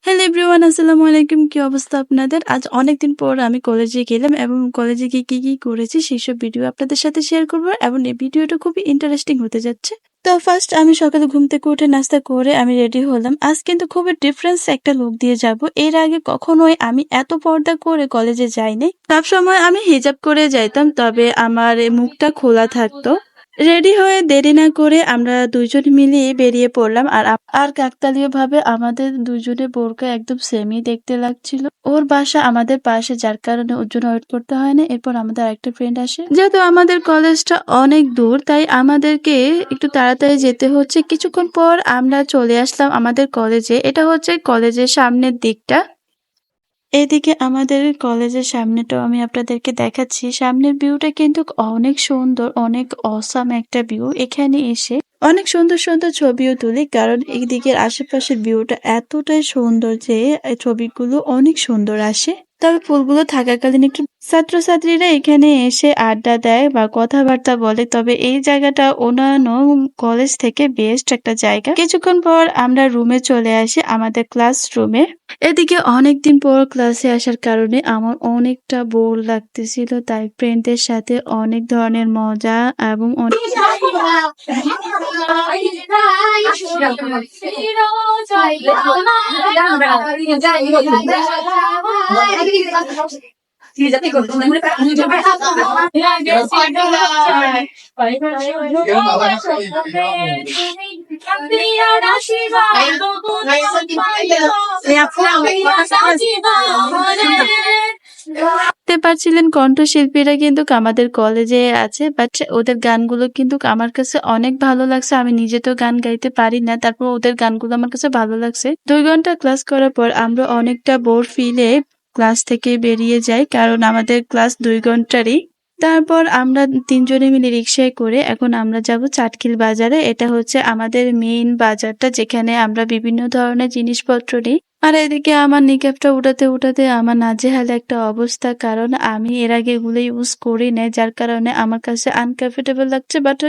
Hello everyone, আসসালামু আলাইকুম। কি অবস্থা আপনাদের? আজ অনেকদিন পর আমি কলেজে গেলাম এবং কলেজে গিয়ে কি কি করেছি সেসব ভিডিও আপনাদের সাথে শেয়ার করব এবং এই ভিডিওটা খুবই ইন্টারেস্টিং হতে যাচ্ছে। তো ফার্স্ট আমি সকালে ঘুম থেকে উঠে নাস্তা করে আমি রেডি হলাম। আজ কিন্তু খুবই ডিফারেন্স একটা লুক দিয়ে যাব। এর আগে কখনোই আমি এত পর্দা করে কলেজে যাইনি। সবসময় আমি হিজাব করে যাইতাম, তবে আমার এই মুখটা খোলা থাকতো। রেডি হয়ে দেরি না করে আমরা দুইজন মিলিয়ে বেরিয়ে পড়লাম। আর কাকতালীয় ভাবে আমাদের দুজনের বোরকা একদম সেমই দেখতে লাগছিল। ওর বাসা আমাদের পাশে, যার কারণে ওর জন্য ওয়েট করতে হয় না। এরপর আমাদের একটা ফ্রেন্ড আসে। যেহেতু আমাদের কলেজটা অনেক দূর, তাই আমাদেরকে একটু তাড়াতাড়ি যেতে হচ্ছে। কিছুক্ষণ পর আমরা চলে আসলাম আমাদের কলেজে। এটা হচ্ছে কলেজের সামনের দিকটা। এদিকে আমাদের কলেজের সামনেটাও আমি আপনাদেরকে দেখাচ্ছি। সামনের ভিউটা কিন্তু অনেক সুন্দর, অনেক অসাম একটা ভিউ। এখানে এসে অনেক সুন্দর সুন্দর ছবিও তুলি, কারণ এই দিকের আশেপাশের ভিউটা এতটাই সুন্দর যে এই ছবিগুলো অনেক সুন্দর আসে। তবে ফুলগুলো থাকাকালীন একটু ছাত্রছাত্রীরা এখানে এসে আড্ডা দেয় বা কথাবার্তা বলে। তবে এই জায়গাটা অন্যান্য কলেজ থেকে বেস্ট একটা জায়গা। কিছুক্ষণ পর আমরা রুমে চলে আসি, আমাদের ক্লাস রুমে। এদিকে অনেকদিন পর ক্লাসে আসার কারণে আমার অনেকটা বোর লাগতেছিল, তাই ফ্রেন্ডদের সাথে অনেক ধরনের মজা এবং দেখতে পাচ্ছিলেন কণ্ঠশিল্পীরা কিন্তু আমাদের কলেজে আছে, বাট ওদের গানগুলো কিন্তু আমার কাছে অনেক ভালো লাগছে। আমি নিজে তো গান গাইতে পারি না, তারপর ওদের গানগুলো আমার কাছে ভালো লাগছে। 2 ঘন্টা ক্লাস করার পর আমরা অনেকটা বোর ফিলে ক্লাস থেকে বেরিয়ে যাই, কারণ আমাদের ক্লাস 2 ঘন্টারই। তারপর আমরা তিনজনে মিলে রিক্সায় করে এখন আমরা যাব চাটখিল বাজারে। এটা হচ্ছে আমাদের মেইন বাজারটা, যেখানে আমরা বিভিন্ন ধরনের জিনিসপত্র নিই। আর এদিকে আমার নিকাবটা উঠাতে উঠাতে আমার নাজেহাল একটা অবস্থা, কারণ আমি এর আগে এগুলো ইউজ করি নাই, যার কারণে আমার কাছে আনকমফোর্টেবল লাগছে। বাট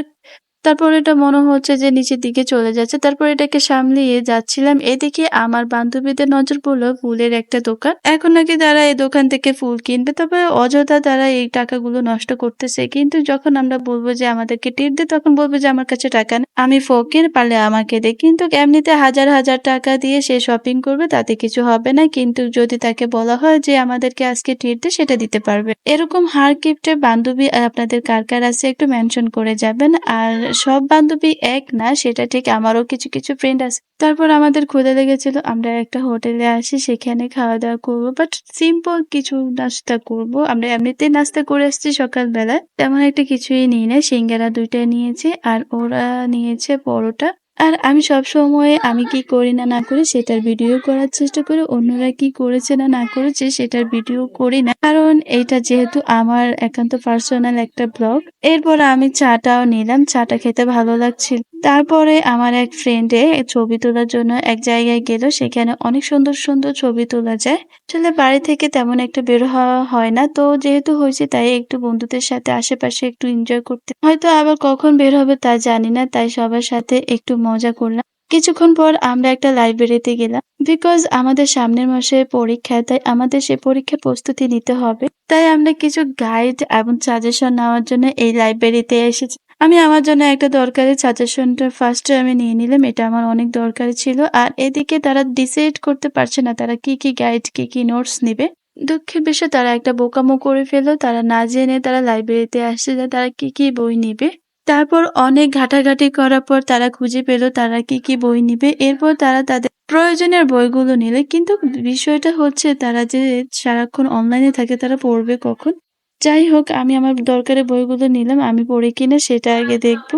তারপর এটা মনে হচ্ছে যে নিচের দিকে চলে যাচ্ছে। তারপর এটাকে সামলিয়ে যাচ্ছিলাম। এদিকে আমার বান্ধবীদের নজর পড়লো ফুলের একটা দোকান। এখন নাকি তারা এই দোকান থেকে ফুল কিনবে, তবে অযথা তারা এই টাকাগুলো নষ্ট করতেছে। কিন্তু যখন আমরা বলবো যে আমাদেরকে টিপ দে, তখন বলবে যে আমার কাছে টাকা নেই, আমি ফকির, পারলে আমাকে দে। কিন্তু এমনিতে হাজার হাজার টাকা দিয়ে সে শপিং করবে, তাতে কিছু হবে না। কিন্তু যদি তাকে বলা হয় যে আমাদেরকে আজকে ট্রিট দে, সেটা দিতে পারবে। এরকম হার কিপ্টের বান্ধবী আপনাদের কার কার আছে একটু মেনশন করে যাবেন। আর সব বান্ধবী এক না, সেটা ঠিক, আমারও কিছু কিছু ফ্রেন্ড আছে। তারপর আমাদের ক্ষুধা লেগেছিল, আমরা একটা হোটেলে আসি, সেখানে খাওয়া দাওয়া করবো, বাট সিম্পল কিছু নাস্তা করব। আমরা এমনিতে নাস্তা করে আসছি সকালবেলায়, তেমন একটা কিছুই নিই না। সিঙ্গারা 2টা নিয়েছে আর ওরা নিয়েছে পরোটা। আর আমি সব সময় আমি কি করি না না করি সেটার ভিডিও করার চেষ্টা করি, অন্যরা কি করেছে না না করেছে সেটার ভিডিও করি না, কারণ এটা যেহেতু আমার একান্ত পার্সোনাল একটা ব্লগ। এরপর আমি চাটাও নিলাম, চাটা খেতে ভালো লাগছিল। তারপরে আমার এক ফ্রেন্ডে ছবি তোলার জন্য এক জায়গায় গেল, সেখানে অনেক সুন্দর সুন্দর ছবি তোলা যায়। আসলে বাড়ি থেকে তেমন একটা বের হওয়া হয় না, তো যেহেতু হয়েছে তাই একটু বন্ধুদের সাথে আশেপাশে একটু এনজয় করতে, হয়তো আবার কখন বের হবে তা জানি না, তাই সবার সাথে একটু মজা করলাম। কিছুক্ষণ পর আমরা একটা লাইব্রেরিতে গেলাম, বিকজ আমাদের সামনের মাসে পরীক্ষা, তাই আমাদের সে পরীক্ষার প্রস্তুতি নিতে হবে। তাই আমরা কিছু গাইড এবং সাজেশন নেওয়ার জন্য এই লাইব্রেরিতে এসেছি। আমি আমার জন্য একটা দরকারি সাজেশনটা ফার্স্টে আমি নিয়ে নিলাম, এটা আমার অনেক দরকারি ছিল। আর এদিকে তারা ডিসাইড করতে পারছে না তারা কি কি গাইড কি কি নোটস নিবে। দুঃখের বিষয়, তারা একটা বোকামো করে ফেললো, তারা না জেনে তারা লাইব্রেরিতে আসছে যে তারা কি কি বই নিবে। তারপর অনেক ঘাটাঘাটি করার পর তারা খুঁজে পেল তারা কি কি বই নিবে। এরপর তারা তাদের প্রয়োজনীয় বইগুলো নিলে, কিন্তু বিষয়টা হচ্ছে তারা যে সারাক্ষণ অনলাইনে থাকে, তারা পড়বে কখন? যাই হোক, আমি আমার দরকারি বইগুলো নিলাম, আমি পড়ি কিনা সেটা আগে দেখবো।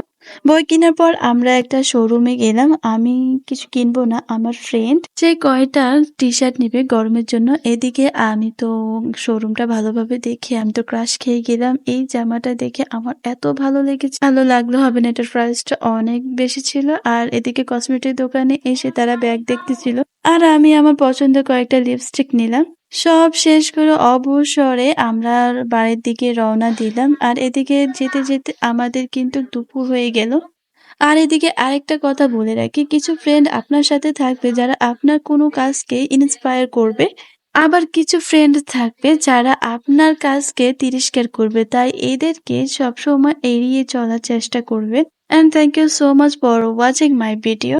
বই কেনার পর আমরা একটা শোরুমে গেলাম। আমি কিছু কিনবো না, আমার ফ্রেন্ড যে কয়টা টি শার্ট নিবে গরমের জন্য। এদিকে আমি তো শোরুমটা ভালোভাবে দেখে আমি তো ক্রাশ খেয়ে গেলাম। এই জামাটা দেখে আমার এত ভালো লেগেছে, ভালো লাগলো হবে না, এটার প্রাইসটা অনেক বেশি ছিল। আর এদিকে কসমেটিক দোকানে এসে তারা ব্যাগ দেখতেছিল, আর আমি আমার পছন্দের কয়েকটা লিপস্টিক নিলাম। সব শেষ করে অবসরে আমরা বাড়ির দিকে রওনা দিলাম। আর এদিকে যেতে যেতে আমাদের কিন্তু দুপুর হয়ে গেল। আর এদিকে আরেকটা কথা বলে রাখি, কিছু ফ্রেন্ড আপনার সাথে থাকবে যারা আপনার কোনো কাজকে ইন্সপায়ার করবে। আবার কিছু ফ্রেন্ড থাকবে যারা আপনার কাজকে তিরস্কার করবে। তাই এদেরকে সবসময় এড়িয়ে চলার চেষ্টা করবেন। And thank you so much for watching my video.